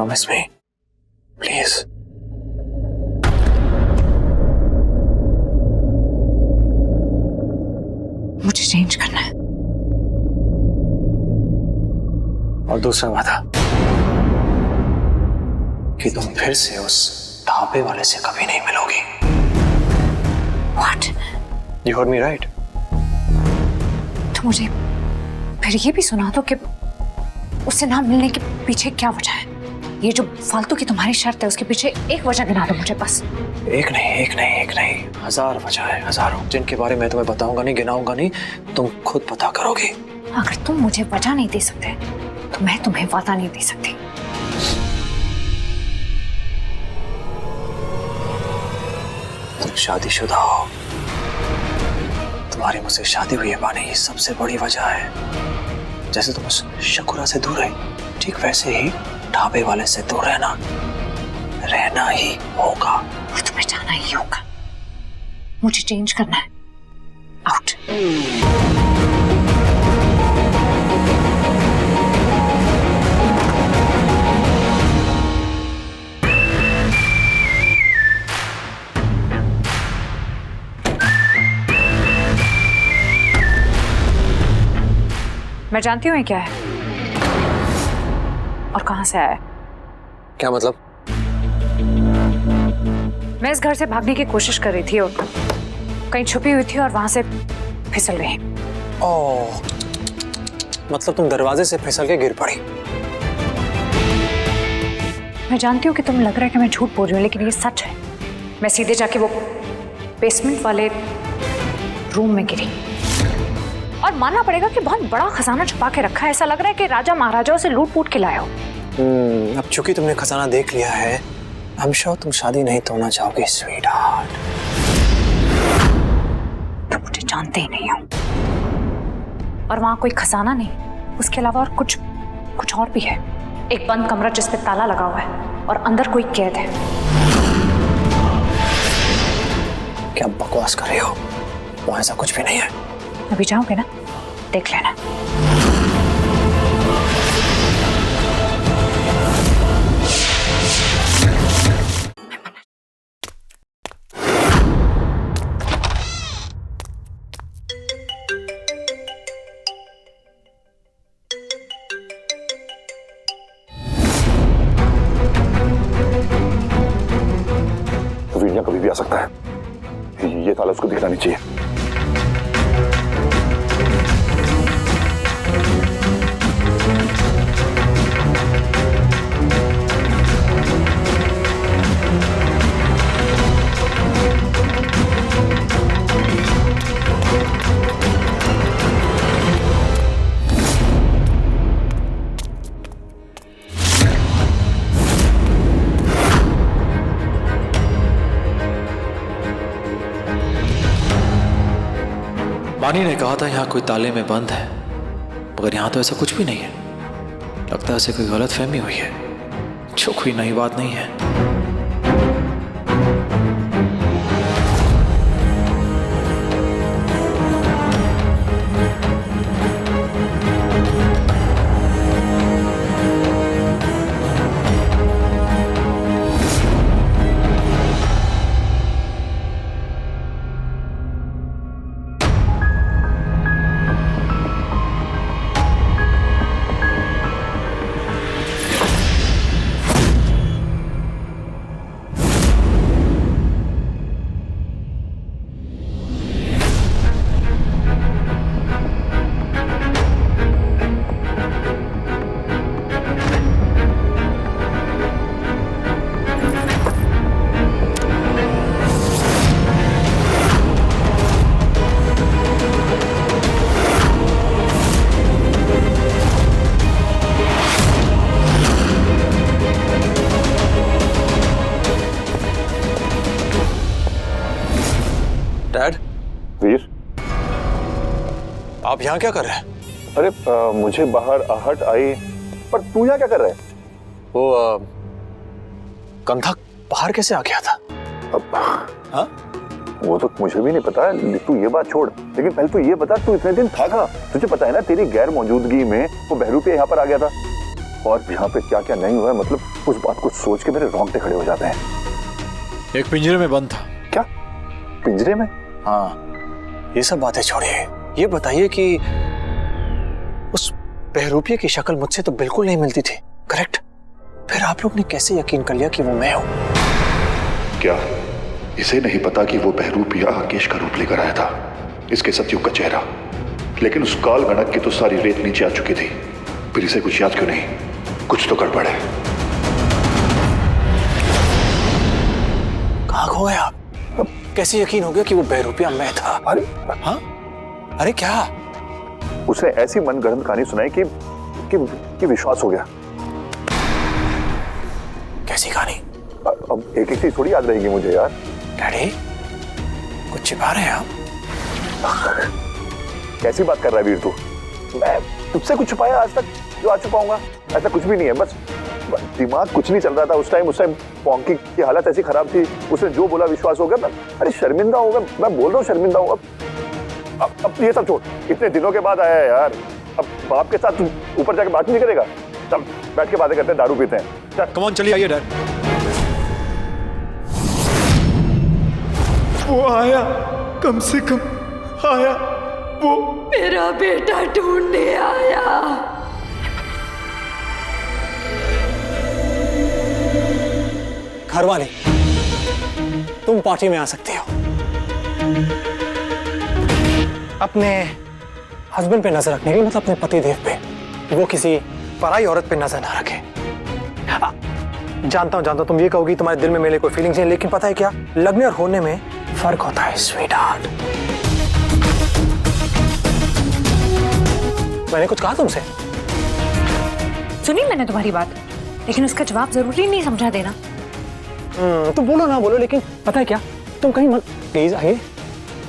Promise me, please. मुझे change करना है। और दूसरा वादा कि तुम फिर से उस ढाबे वाले से कभी नहीं मिलोगी। What? You heard me right? तो मुझे फिर ये भी सुना दो कि उससे ना मिलने के पीछे क्या वजह है। ये जो फालतू की तुम्हारी शर्त है उसके पीछे एक वजह गिना दो मुझे बस। एक नहीं, हजार वजह है, हजारों, जिनके बारे में तुम्हें बताऊंगा नहीं, गिनाऊंगा नहीं, तुम खुद पता करोगे। अगर तुम मुझे वजह नहीं दे सकते तो मैं तुम्हें वादा नहीं दे सकती। तुम शादीशुदा हो, तुम्हारी मुझसे शादी हुई है बानी, ये सबसे बड़ी वजह है। जैसे तुम उस शकुरा से दूर रहे, ठीक वैसे ही ढाबे वाले से दूर रहना ही होगा। और तुम्हें जाना ही होगा। मुझे चेंज करना है। आउट। मैं जानती हूँ ये क्या है और कहां से आया है। क्या मतलब? मैं इस घर से भागने की कोशिश कर रही थी और कहीं छुपी हुई थी और वहां से फिसल गई। ओह, मतलब तुम दरवाजे से फिसल के गिर पड़ी। मैं जानती हूँ कि तुम लग रहा है कि मैं झूठ बोल रही हूँ, लेकिन ये सच है। मैं सीधे जाके वो बेसमेंट वाले रूम में गिरी और मानना पड़ेगा कि बहुत बड़ा खजाना छुपा के रखा है। ऐसा लग रहा है कि राजा महाराजाओं से लूट पूट के लाया हो। अब चूंकि तुमने खजाना देख लिया है, आई एम श्योर तुम शादी नहीं तोड़ना चाहोगे स्वीट हार्ट। तुम मुझे जानते ही नहीं हो। और वहां कोई खजाना नहीं, उसके अलावा और कुछ और भी है। एक बंद कमरा जिस पे ताला लगा हुआ है और अंदर कोई कैद है। क्या बकवास कर रहे हो? वहां ऐसा कुछ भी नहीं है। अभी जाओगे ना, देख लेना। वीडियो कभी भी आ सकता है, ये ताला उसको दिखना नहीं चाहिए। बानी ने कहा था यहाँ कोई ताले में बंद है, मगर यहाँ तो ऐसा कुछ भी नहीं है। लगता है ऐसे कोई गलत फहमी हुई है, जो कोई नई बात नहीं है। डैड, वीर, आप यहाँ क्या कर रहे हैं? अरे मुझे बाहर आहट आई, पर तू यहाँ क्या कर रहा है? वो कंधा बाहर कैसे आ गया था? हाँ? वो तो मुझे भी नहीं पता। तू ये बात छोड़, लेकिन पहले तू ये बता, तू इतने दिन था कहाँ? तुझे पता है ना, तेरी गैर मौजूदगी में वो बहरूपिया यहाँ पर आ गया था। और यहाँ पे क्या क्या नहीं हुआ है, मतलब उस बात को सोच के मेरे रोंगटे खड़े हो जाते हैं। एक पिंजरे में बंद था। क्या पिंजरे में? हाँ, ये सब बातें छोड़िए, ये बताइए कि उस बहरूपिये की शक्ल मुझसे तो बिल्कुल नहीं मिलती थी, करेक्ट? फिर आप लोग ने कैसे यकीन कर लिया कि वो मैं हूं? क्या इसे नहीं पता कि वो बहरूपिया आकेश का रूप लेकर आया था, इसके सतयुग का चेहरा? लेकिन उस काल गणक की तो सारी रेत नीचे आ चुकी थी, फिर इसे कुछ याद क्यों नहीं? कुछ तो गड़बड़ है। कहाँ खो गए आप? कैसे यकीन हो गया कि वो बहरूपिया मैं था? अरे हाँ, अरे क्या? उसने ऐसी मनगढ़ंत कहानी सुनाई कि विश्वास हो गया। कैसी कहानी? अब एक एक चीज थोड़ी याद रहेगी मुझे यार। डैडी, कुछ छिपा रहे हैं आप? कैसी बात कर रहा है वीर तू? मैं तुझसे कुछ छुपाया आज तक जो आज छुपाऊंगा? ऐसा कुछ भी नहीं है, बस दिमाग कुछ नहीं चल रहा था उस टाइम पॉन्की की हालत ऐसी खराब थी, उसने जो बोला विश्वास हो गया। अरे शर्मिंदा होगा, मैं बोल रहा हूँ शर्मिंदा हूँ। अब ये सब छोड़, इतने दिनों के बाद आया है यार, अब बाप के साथ तू ऊपर जाके बात नहीं करेगा? तब बैठ के बातें करते हैं, दारू पीते हैं। कम ऑन, चलिए आइए डैड। वो आया, कम से कम आया। वो मेरा बेटा ढूंढने आया। घरवाले, तुम पार्टी में आ सकते हो। अपने हस्बैंड पे नजर रखने की, मतलब अपने पति देव पे, वो किसी पराई औरत पे नजर ना रखे। जानता हूं तुम ये कहोगी तुम्हारे दिल में मेरे कोई फीलिंग्स नहीं, लेकिन पता है क्या, लगने और होने में फर्क होता है स्वीट हार्ट। मैंने कुछ कहा तुमसे? सुनी मैंने तुम्हारी बात, लेकिन उसका जवाब जरूरी नहीं समझा देना। तुम बोलो ना बोलो, लेकिन पता है क्या, तुम कहीं मत प्लीज आइए,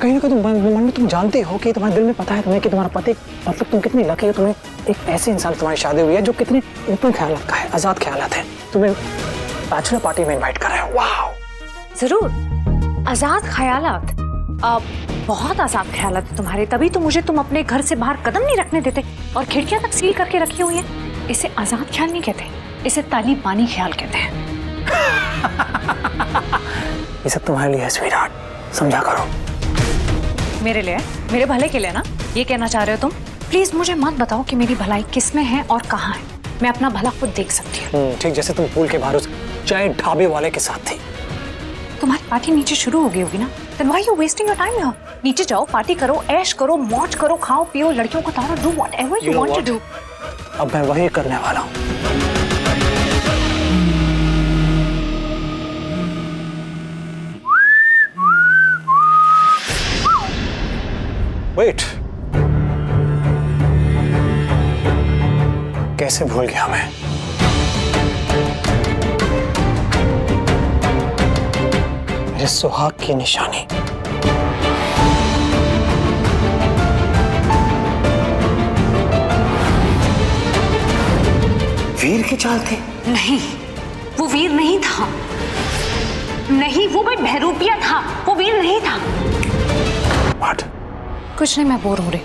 कहीं ना कहीं तुम मन में तुम जानते हो कि तुम्हारे दिल में पता है तुम्हें कि तुम्हारा पति, मतलब तुम कितनी लकी हो, तुम्हें एक ऐसे इंसान तुम्हारी शादी हुई है जो कितने ओपन ख्यालात का है, आजाद ख्यालात है। तुम्हें बैचलर पार्टी में इनवाइट कर रहे हैं। वाह, जरूर, आजाद ख्यालात, बहुत आजाद ख्यालात है तुम्हारे, तभी तो मुझे तुम अपने घर से बाहर कदम नहीं रखने देते और खिड़कियां तक सील करके रखी हुई हैं। इसे आजाद ख्याल नहीं कहते, इसे तालिबानी ख्याल कहते हैं। ये सब तुम्हारे लिए है स्वीट हार्ट, समझा करो। मेरे लिए, मेरे भले के लिए ना ये कहना चाह रहे हो तुम? प्लीज मुझे मत बताओ कि मेरी भलाई किस में है और कहाँ है, मैं अपना भला खुद देख सकती हूँ। ठीक जैसे तुम पूल के बाहर उस चाय ढाबे वाले के साथ थी। तुम्हारी पार्टी नीचे शुरू हो गई होगी ना, then why you wasting your time here? नीचे जाओ, पार्टी करो, ऐश करो, मौज करो, खाओ पियो, लड़कियों को तारो, do whatever you want to do। अब मैं वही करने वाला हूँ। वेट, कैसे भूल गया मैं? मेरे सुहाग की निशानी। वीर की चाल थी? नहीं, वो वीर नहीं था। नहीं, वो भाई बहरूपिया था, वो वीर नहीं था। What? कुछ नहीं, मैं बोर हो रही।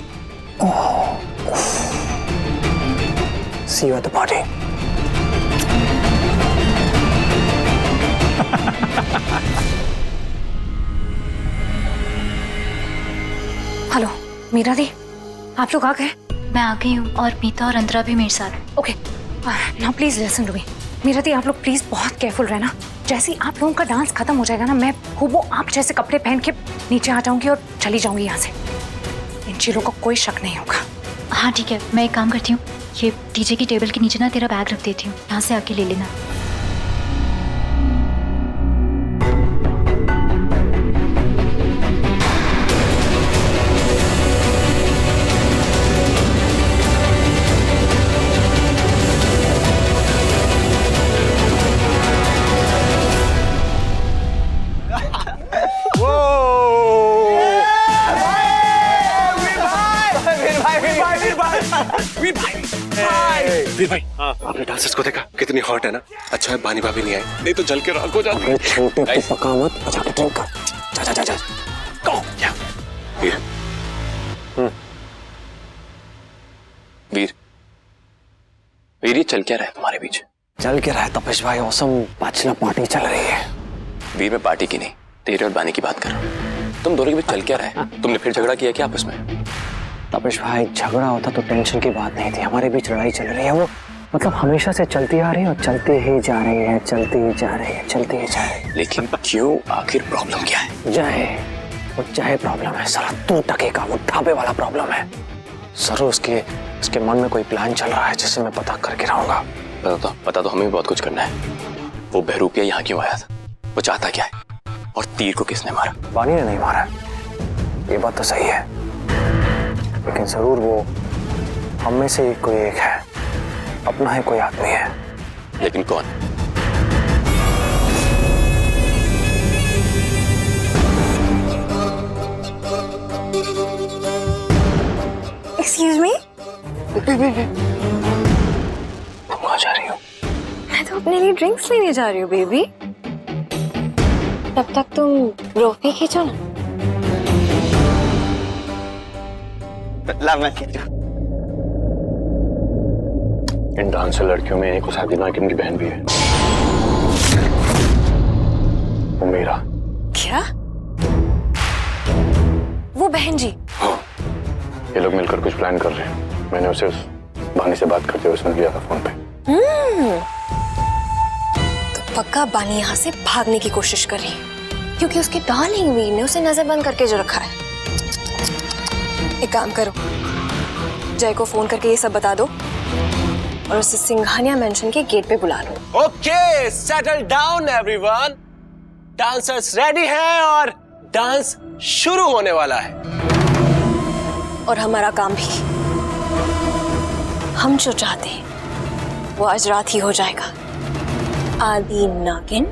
See you at the party. Hello Meera दी, आप लोग आ गए? मैं आ गई हूँ और मीता और अंतरा भी मेरे साथ। Okay, now please listen to me. Meera दी, आप लोग प्लीज बहुत केयरफुल रहना। जैसे ही आप लोगों का डांस खत्म हो जाएगा ना, मैं वो आप जैसे कपड़े पहन के नीचे आ जाऊंगी और चली जाऊंगी यहाँ से। इन चीजों का कोई शक नहीं होगा। हाँ ठीक है, मैं एक काम करती हूँ, ये डीजे की टेबल के नीचे ना तेरा बैग रख देती हूँ, यहाँ से आके ले लेना। वीर भाई, आपने डांसर्स को देखा? कितनी हॉट है ना। अच्छा है बानी भाभी नहीं आई, नहीं तो जल के राख हो जाती। छोटे पे पका मत, बचा के ड्रिंक कर। जा। गो। वीर, वीर, वीर ये चल क्या रहा है तुम्हारे बीच? चल के रहा है तपेश भाई, औसम बैचलर पार्टी चल रही है। वीर, मैं पार्टी की नहीं, तेरे और बानी की बात कर रहा हूँ। तुम दोनों के बीच चल क्या रहा है? तुमने फिर झगड़ा किया क्या आपस में? तपेश भाई, झगड़ा होता तो टेंशन की बात नहीं थी, हमारे बीच लड़ाई चल रही है, वो मतलब हमेशा से चलती आ रही है और चलती ही जा रही है, चलती ही जा रही है, चलती ही जा रही है। लेकिन क्यों? आखिर प्रॉब्लम क्या है? चाहे प्रॉब्लम है साला 2 टके का, वो ढाबे वाला प्रॉब्लम है। जरूर उसके मन में कोई प्लान चल रहा है जिसे मैं पता करके रहूंगा। पता तो हमें भी बहुत कुछ करना है। वो बहरूपिया यहाँ क्यों आया था? वो चाहता क्या है? और तीर को किसने मारा? बानी ने नहीं मारा, ये बात तो सही है, लेकिन जरूर वो हम में से कोई एक है, अपना है कोई आदमी है। लेकिन कौन? एक्सक्यूज मी, तुम आ जा रही हो? मैं तो अपने लिए ड्रिंक्स लेने जा रही हूँ बेबी। तब तक तुम रोफी खींचो ना। ला मैं खींचूं। इन डांसर लड़कियों में एक उसादी नागिन की बहन भी है, वो मेरा। क्या? वो बहन जी? हाँ, ये लोग मिलकर कुछ प्लान कर रहे हैं। मैंने उसे उस बानी से बात करते हुए सुन लिया था फोन पे। तो पक्का बानी यहाँ से भागने की कोशिश कर रही है, क्योंकि उसके डार्लिंग वीर ने उसे नजरबंद करके जो रखा है। एक काम करो, जय को फोन करके ये सब बता दो और उसे सिंघानिया मेंशन के गेट पे बुला लो। Okay, settle down everyone. Dancers ready हैं और डांस शुरू होने वाला है। और हमारा काम भी, हम जो चाहते हैं वो आज रात ही हो जाएगा। आदि नागिन